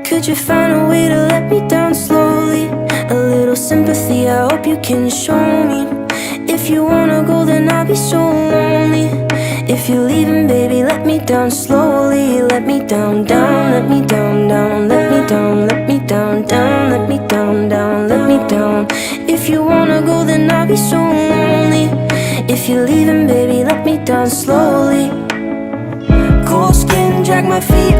Could you find a way to let me down slowly? A little sympathy, I hope you can show me. If you wanna go, then I'll be so lonely. If you're leaving, baby, let me down slowly. Let me down, down, let me down, down. Let me down, let me down, down. Let me down, down, let me down. If you wanna go, then I'll be so lonely. If you're leaving, baby, let me down slowly. Cold skin, drag my feet